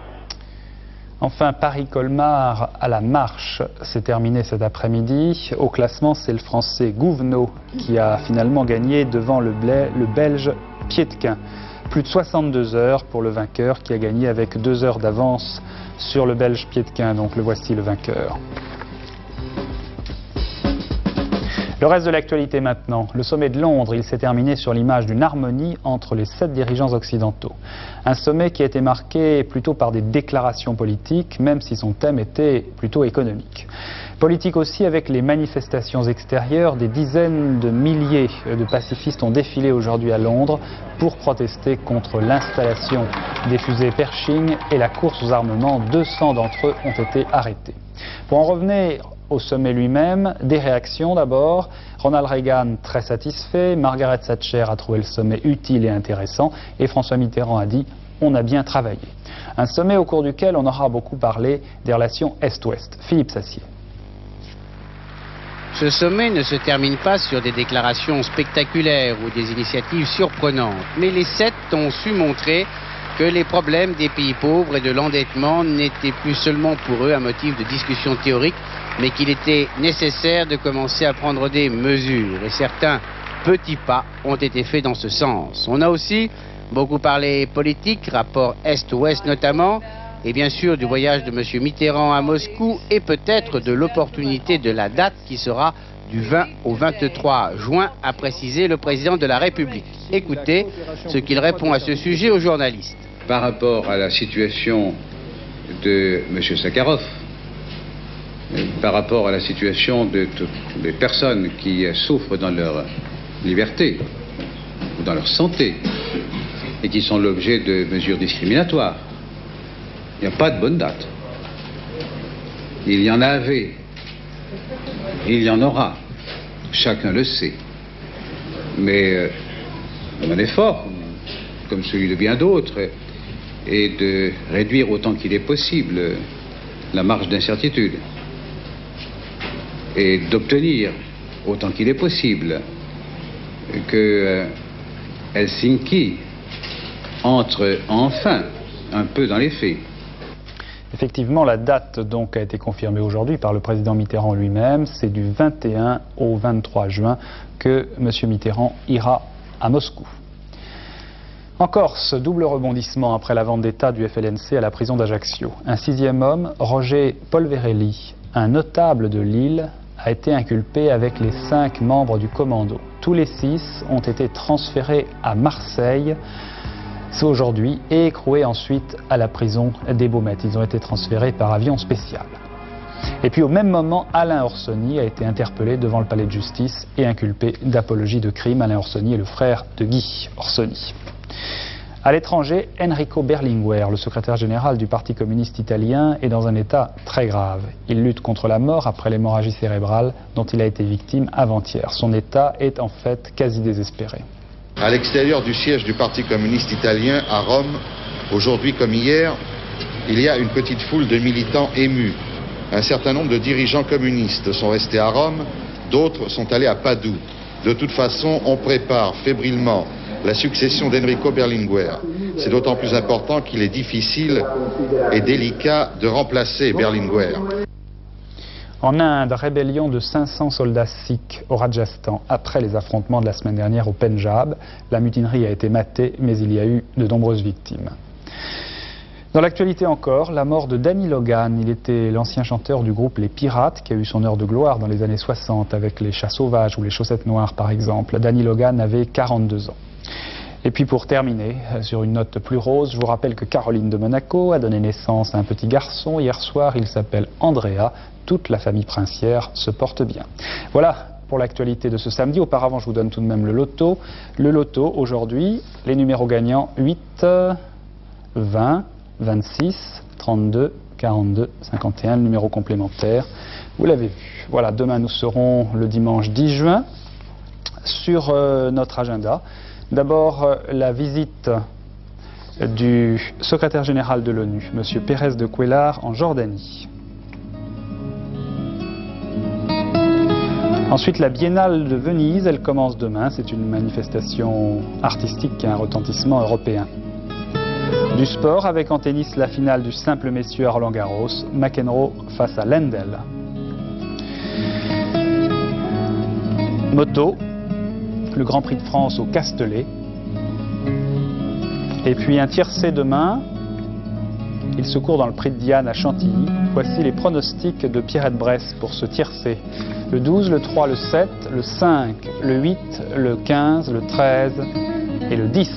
Enfin, Paris-Colmar à la marche, c'est terminé cet après-midi. Au classement, c'est le Français Gouvenot qui a finalement gagné devant le Belge Pietquin. Plus de 62 heures pour le vainqueur qui a gagné avec 2 heures d'avance sur le Belge Pietquin. Donc le voici le vainqueur. Le reste de l'actualité maintenant. Le sommet de Londres, il s'est terminé sur l'image d'une harmonie entre les 7 dirigeants occidentaux. Un sommet qui a été marqué plutôt par des déclarations politiques, même si son thème était plutôt économique. Politique aussi avec les manifestations extérieures. Des dizaines de milliers de pacifistes ont défilé aujourd'hui à Londres pour protester contre l'installation des fusées Pershing et la course aux armements. 200 d'entre eux ont été arrêtés. Pour en revenir au sommet lui-même, des réactions d'abord. Ronald Reagan très satisfait, Margaret Thatcher a trouvé le sommet utile et intéressant et François Mitterrand a dit « on a bien travaillé ». Un sommet au cours duquel on aura beaucoup parlé des relations Est-Ouest. Philippe Sassier. Ce sommet ne se termine pas sur des déclarations spectaculaires ou des initiatives surprenantes, mais les 7 ont su montrer que les problèmes des pays pauvres et de l'endettement n'étaient plus seulement pour eux un motif de discussion théorique, mais qu'il était nécessaire de commencer à prendre des mesures. Et certains petits pas ont été faits dans ce sens. On a aussi beaucoup parlé politique, rapport Est-Ouest notamment, et bien sûr du voyage de M. Mitterrand à Moscou, et peut-être de l'opportunité de la date qui sera du 20 au 23 juin, a précisé le président de la République. Écoutez ce qu'il répond à ce sujet aux journalistes. Par rapport à la situation de M. Sakharov, par rapport à la situation de toutes les personnes qui souffrent dans leur liberté ou dans leur santé et qui sont l'objet de mesures discriminatoires. Il n'y a pas de bonne date. Il y en avait, il y en aura, chacun le sait. Mais mon effort, comme celui de bien d'autres, est de réduire autant qu'il est possible la marge d'incertitude et d'obtenir autant qu'il est possible que Helsinki entre enfin un peu dans les faits. Effectivement, la date donc a été confirmée aujourd'hui par le président Mitterrand lui-même. C'est du 21 au 23 juin que M. Mitterrand ira à Moscou. En Corse, double rebondissement après la vendetta du FLNC à la prison d'Ajaccio. Un sixième homme, Roger Polverelli, un notable de Lille, a été inculpé avec les 5 membres du commando. Tous les 6 ont été transférés à Marseille, c'est aujourd'hui, et écroués ensuite à la prison des Baumettes. Ils ont été transférés par avion spécial. Et puis au même moment, Alain Orsoni a été interpellé devant le palais de justice et inculpé d'apologie de crime. Alain Orsoni est le frère de Guy Orsoni. À l'étranger, Enrico Berlinguer, le secrétaire général du Parti communiste italien, est dans un état très grave. Il lutte contre la mort après l'hémorragie cérébrale dont il a été victime avant-hier. Son état est en fait quasi désespéré. À l'extérieur du siège du Parti communiste italien à Rome, aujourd'hui comme hier, il y a une petite foule de militants émus. Un certain nombre de dirigeants communistes sont restés à Rome, d'autres sont allés à Padoue. De toute façon, on prépare fébrilement la succession d'Enrico Berlinguer. C'est d'autant plus important qu'il est difficile et délicat de remplacer Berlinguer. En Inde, rébellion de 500 soldats sikhs au Rajasthan après les affrontements de la semaine dernière au Pendjab. La mutinerie a été matée, mais il y a eu de nombreuses victimes. Dans l'actualité encore, la mort de Danny Logan. Il était l'ancien chanteur du groupe Les Pirates, qui a eu son heure de gloire dans les années 60 avec les Chats Sauvages ou les Chaussettes Noires par exemple. Danny Logan avait 42 ans. Et puis pour terminer, sur une note plus rose, je vous rappelle que Caroline de Monaco a donné naissance à un petit garçon. Hier soir, il s'appelle Andrea. Toute la famille princière se porte bien. Voilà pour l'actualité de ce samedi. Auparavant, je vous donne tout de même le loto. Le loto, aujourd'hui, les numéros gagnants 8, 20, 26, 32, 42, 51, le numéro complémentaire. Vous l'avez vu. Voilà, demain nous serons le dimanche 10 juin sur notre agenda. D'abord, la visite du secrétaire général de l'ONU, M. Pérez de Cuellar, en Jordanie. Ensuite, la Biennale de Venise, elle commence demain. C'est une manifestation artistique qui a un retentissement européen. Du sport, avec en tennis la finale du simple messieurs à Roland-Garros, McEnroe face à Lendl. Moto, le Grand Prix de France au Castellet. Et puis un tiercé demain. Il se court dans le Prix de Diane à Chantilly. Voici les pronostics de Pierrette Bresse pour ce tiercé. Le 12, le 3, le 7, le 5, le 8, le 15, le 13 et le 10.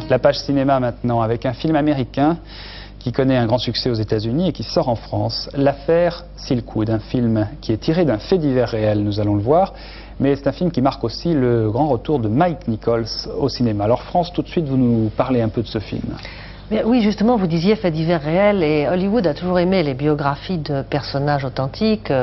La page cinéma maintenant avec un film américain qui connaît un grand succès aux États-Unis et qui sort en France. L'affaire Silkwood, un film qui est tiré d'un fait divers réel, nous allons le voir. Mais c'est un film qui marque aussi le grand retour de Mike Nichols au cinéma. Alors France, tout de suite, vous nous parlez un peu de ce film. Mais oui, justement, vous disiez faits divers réels, et Hollywood a toujours aimé les biographies de personnages authentiques,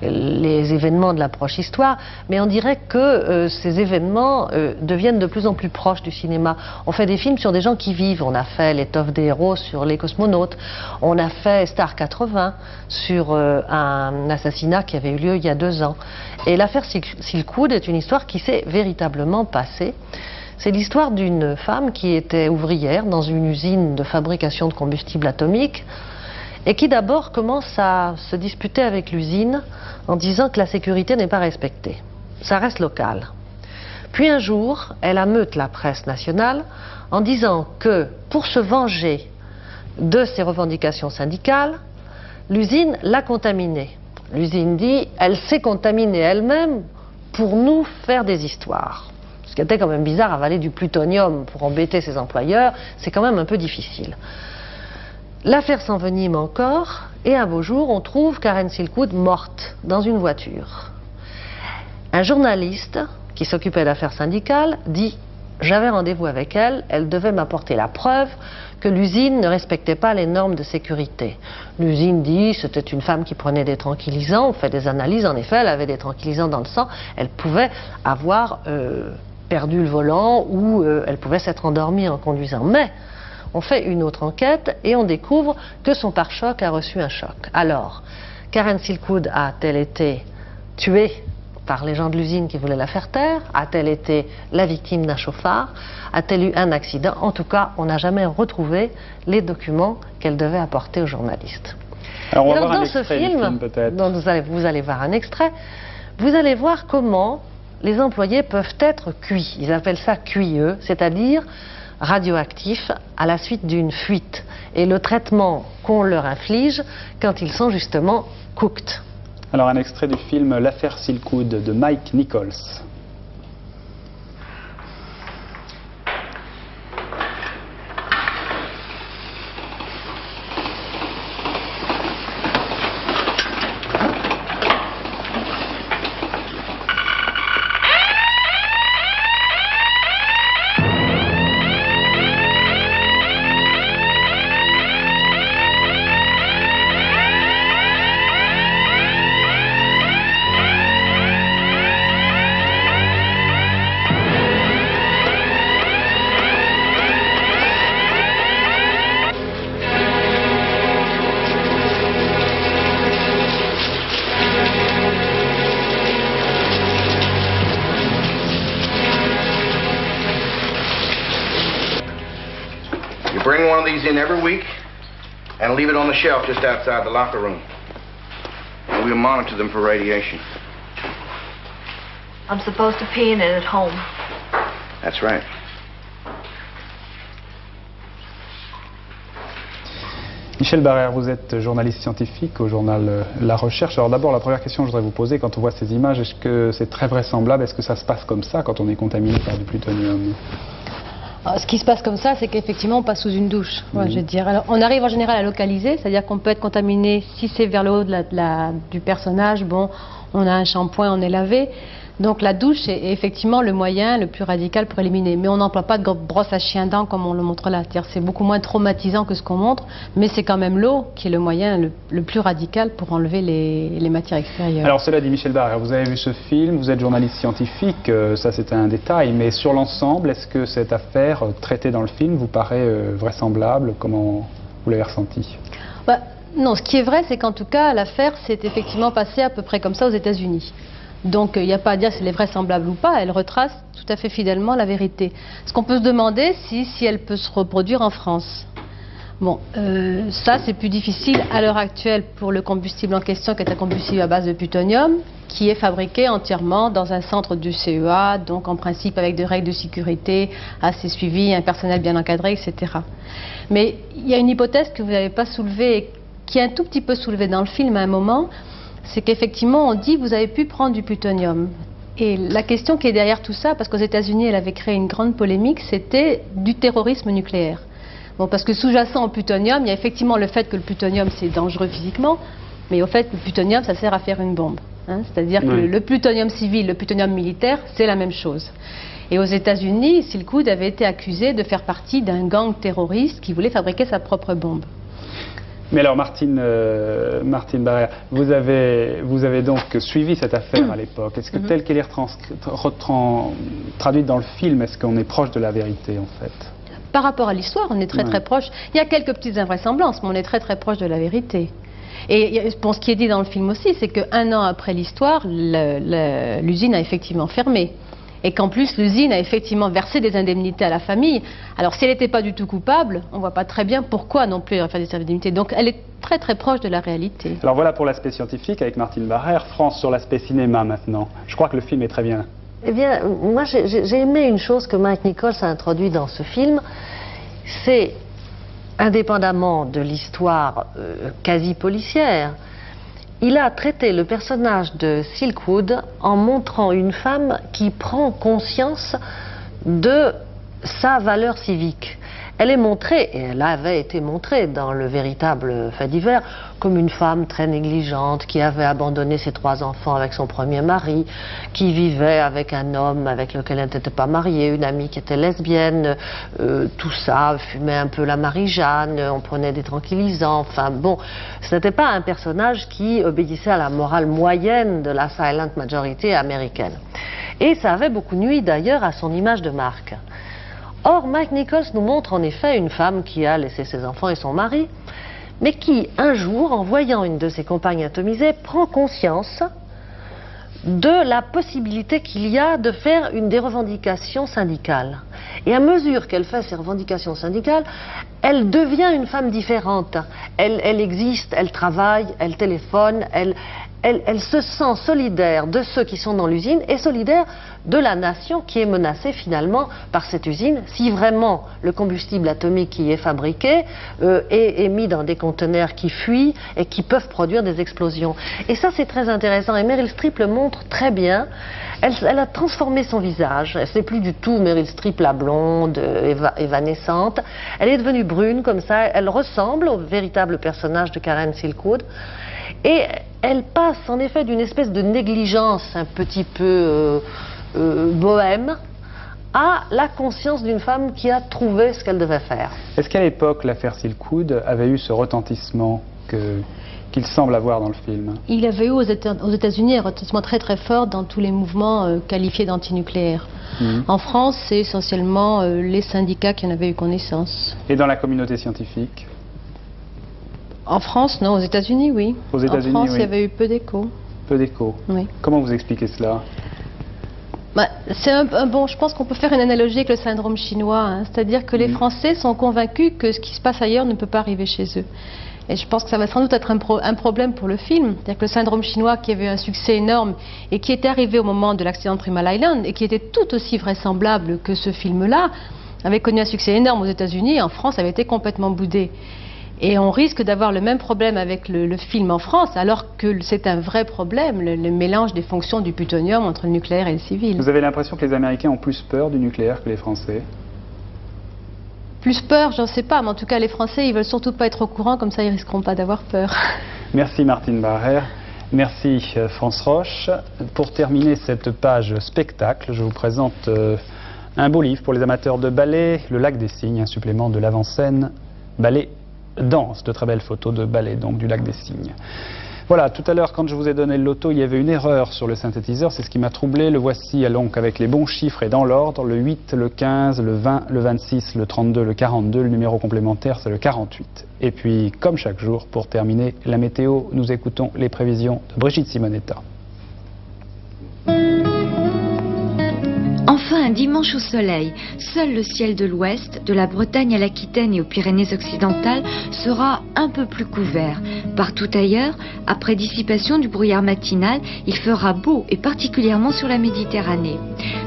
les événements de la proche histoire, mais on dirait que ces événements deviennent de plus en plus proches du cinéma. On fait des films sur des gens qui vivent. On a fait L'étoffe des héros sur les cosmonautes, on a fait Star 80 sur un assassinat qui avait eu lieu il y a 2 ans. Et l'affaire Silkwood est une histoire qui s'est véritablement passée. C'est l'histoire d'une femme qui était ouvrière dans une usine de fabrication de combustible atomique et qui d'abord commence à se disputer avec l'usine en disant que la sécurité n'est pas respectée. Ça reste local. Puis un jour, elle ameute la presse nationale en disant que pour se venger de ses revendications syndicales, l'usine l'a contaminée. L'usine dit, elle s'est contaminée elle-même pour nous faire des histoires. Ce qui était quand même bizarre, avaler du plutonium pour embêter ses employeurs, c'est quand même un peu difficile. L'affaire s'envenime encore, et un beau jour, on trouve Karen Silkwood morte dans une voiture. Un journaliste qui s'occupait d'affaires syndicales dit « J'avais rendez-vous avec elle, elle devait m'apporter la preuve que l'usine ne respectait pas les normes de sécurité. » L'usine dit « C'était une femme qui prenait des tranquillisants, on fait des analyses, en effet, elle avait des tranquillisants dans le sang, elle pouvait avoir perdu le volant ou elle pouvait s'être endormie en conduisant. » Mais on fait une autre enquête et on découvre que son pare-choc a reçu un choc. Alors, Karen Silkwood a-t-elle été tuée par les gens de l'usine qui voulaient la faire taire? A-t-elle été la victime d'un chauffard? A-t-elle eu un accident? En tout cas, on n'a jamais retrouvé les documents qu'elle devait apporter aux journalistes. Alors, on va donc, voir dans un ce extrait du film, peut-être. dont vous allez voir un extrait, vous allez voir comment les employés peuvent être cuits. Ils appellent ça cueilleux, c'est-à-dire radioactifs à la suite d'une fuite. Et le traitement qu'on leur inflige quand ils sont justement cooked. Alors un extrait du film L'affaire Silkwood de Mike Nichols. Bring one of these in every week and leave it on the shelf just outside the locker room. And we'll monitor them for radiation. I'm supposed to pee in it at home. That's right. Michel Barrère, vous êtes journaliste scientifique au journal La Recherche. Alors d'abord, la première question que je voudrais vous poser, quand on voit ces images, est-ce que c'est très vraisemblable? Est-ce que ça se passe comme ça quand on est contaminé par du plutonium? Ce qui se passe comme ça, c'est qu'effectivement, on passe sous une douche. Ouais, je veux dire. Alors, on arrive en général à localiser, c'est-à-dire qu'on peut être contaminé, si c'est vers le haut du personnage, bon, on a un shampoing, on est lavé. Donc la douche est effectivement le moyen le plus radical pour éliminer. Mais on n'emploie pas de brosse à chien dents comme on le montre là. C'est-à-dire c'est beaucoup moins traumatisant que ce qu'on montre, mais c'est quand même l'eau qui est le moyen le plus radical pour enlever les matières extérieures. Alors cela dit, Michel Barrère, vous avez vu ce film, vous êtes journaliste scientifique, ça c'était un détail, mais sur l'ensemble, est-ce que cette affaire traitée dans le film vous paraît vraisemblable? Comment vous l'avez ressenti? Non, ce qui est vrai, c'est qu'en tout cas, l'affaire s'est effectivement passée à peu près comme ça aux États-Unis. Donc il n'y a pas à dire si elle est vraisemblable ou pas, elle retrace tout à fait fidèlement la vérité. Ce qu'on peut se demander, si elle peut se reproduire en France. Bon, ça c'est plus difficile à l'heure actuelle pour le combustible en question, qui est un combustible à base de plutonium, qui est fabriqué entièrement dans un centre du CEA, donc en principe avec des règles de sécurité assez suivies, un personnel bien encadré, etc. Mais il y a une hypothèse que vous n'avez pas soulevée, qui est un tout petit peu soulevée dans le film à un moment, c'est qu'effectivement on dit vous avez pu prendre du plutonium. Et la question qui est derrière tout ça, parce qu'aux États-Unis elle avait créé une grande polémique, c'était du terrorisme nucléaire. Bon, parce que sous-jacent au plutonium, il y a effectivement le fait que le plutonium c'est dangereux physiquement, mais au fait le plutonium ça sert à faire une bombe. Hein, c'est-à-dire que le plutonium civil, le plutonium militaire, c'est la même chose. Et aux États-Unis, Silkwood avait été accusé de faire partie d'un gang terroriste qui voulait fabriquer sa propre bombe. Mais alors Martine Barrère, vous avez donc suivi cette affaire à l'époque. Est-ce que telle qu'elle est traduite dans le film, est-ce qu'on est proche de la vérité en fait? Par rapport à l'histoire, on est très très proche. Il y a quelques petites invraisemblances, mais on est très très proche de la vérité. Et bon, ce qui est dit dans le film aussi, c'est qu'un an après l'histoire, l'usine a effectivement fermé. Et qu'en plus, l'usine a effectivement versé des indemnités à la famille. Alors, si elle n'était pas du tout coupable, on ne voit pas très bien pourquoi non plus elle a fait des indemnités. Donc, elle est très très proche de la réalité. Alors voilà pour l'aspect scientifique avec Martine Barrère. France sur l'aspect cinéma maintenant. Je crois que le film est très bien. Eh bien, moi j'ai aimé une chose que Mike Nichols a introduit dans ce film. C'est, indépendamment de l'histoire quasi policière, il a traité le personnage de Silkwood en montrant une femme qui prend conscience de sa valeur civique. elle est montrée, et elle avait été montrée dans le véritable fait divers, comme une femme très négligente qui avait abandonné ses 3 enfants avec son premier mari, qui vivait avec un homme avec lequel elle n'était pas mariée, une amie qui était lesbienne, tout ça, fumait un peu la Marie-Jeanne, on prenait des tranquillisants, enfin bon, ce n'était pas un personnage qui obéissait à la morale moyenne de la silent majorité américaine. Et ça avait beaucoup nui d'ailleurs à son image de marque. Or, Mike Nichols nous montre en effet une femme qui a laissé ses enfants et son mari, mais qui, un jour, en voyant une de ses compagnes atomisée, prend conscience de la possibilité qu'il y a de faire des revendications syndicales. Et à mesure qu'elle fait ces revendications syndicales, elle devient une femme différente. Elle existe, elle travaille, elle téléphone, elle se sent solidaire de ceux qui sont dans l'usine et solidaire de la nation qui est menacée finalement par cette usine si vraiment le combustible atomique qui est fabriqué est mis dans des conteneurs qui fuient et qui peuvent produire des explosions. Et ça c'est très intéressant et Meryl Streep le montre très bien. Elle a transformé son visage, elle n'est plus du tout Meryl Streep la blonde, évanescente. Elle est devenue brune comme ça, elle ressemble au véritable personnage de Karen Silkwood. Et elle passe en effet d'une espèce de négligence un petit peu bohème à la conscience d'une femme qui a trouvé ce qu'elle devait faire. Est-ce qu'à l'époque, l'affaire Silkwood avait eu ce retentissement qu'il semble avoir dans le film? Il avait eu aux États-Unis un retentissement très très fort dans tous les mouvements qualifiés d'antinucléaires. En France, c'est essentiellement les syndicats qui en avaient eu connaissance. Et dans la communauté scientifique? En France, non. Aux États-Unis, oui. Aux États-Unis, en France, oui. Il y avait eu peu d'écho. Peu d'écho. Oui. Comment vous expliquez cela? Je pense qu'on peut faire une analogie avec le syndrome chinois. Hein. C'est-à-dire que les Français sont convaincus que ce qui se passe ailleurs ne peut pas arriver chez eux. Et je pense que ça va sans doute être un problème pour le film. C'est-à-dire que le syndrome chinois qui avait eu un succès énorme et qui était arrivé au moment de l'accident de Three Mile Island et qui était tout aussi vraisemblable que ce film-là, avait connu un succès énorme aux États-Unis et en France avait été complètement boudé. Et on risque d'avoir le même problème avec le film en France, alors que c'est un vrai problème, le mélange des fonctions du plutonium entre le nucléaire et le civil. Vous avez l'impression que les Américains ont plus peur du nucléaire que les Français? Plus peur, j'en sais pas, mais en tout cas les Français, ils veulent surtout pas être au courant, comme ça ils risqueront pas d'avoir peur. Merci Martine Barrère. Merci France Roche. Pour terminer cette page spectacle, je vous présente un beau livre pour les amateurs de ballet, Le Lac des Cygnes, un supplément de l'avant-scène ballet danse, de très belles photos de ballet donc du Lac des Cygnes. Voilà, tout à l'heure quand je vous ai donné le loto, il y avait une erreur sur le synthétiseur, c'est ce qui m'a troublé. Le voici donc avec les bons chiffres et dans l'ordre, le 8, le 15, le 20, le 26, le 32, le 42, le numéro complémentaire c'est le 48. Et puis comme chaque jour, pour terminer la météo, nous écoutons les prévisions de Brigitte Simonetta. Enfin, un dimanche au soleil. Seul le ciel de l'ouest, de la Bretagne à l'Aquitaine et aux Pyrénées-Occidentales, sera un peu plus couvert. Partout ailleurs, après dissipation du brouillard matinal, il fera beau et particulièrement sur la Méditerranée.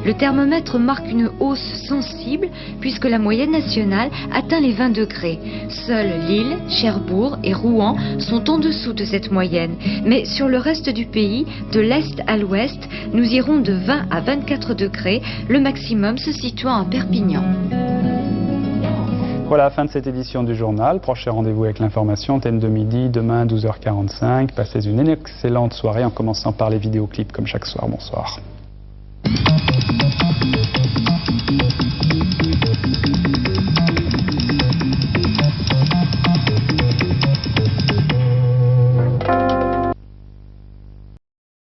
Le thermomètre marque une hausse sensible puisque la moyenne nationale atteint les 20 degrés. Seuls Lille, Cherbourg et Rouen sont en dessous de cette moyenne. Mais sur le reste du pays, de l'est à l'ouest, nous irons de 20 à 24 degrés, le maximum se situant à Perpignan. Voilà, fin de cette édition du journal. Prochain rendez-vous avec l'information, antenne de midi, demain 12h45. Passez une excellente soirée en commençant par les vidéoclips comme chaque soir. Bonsoir.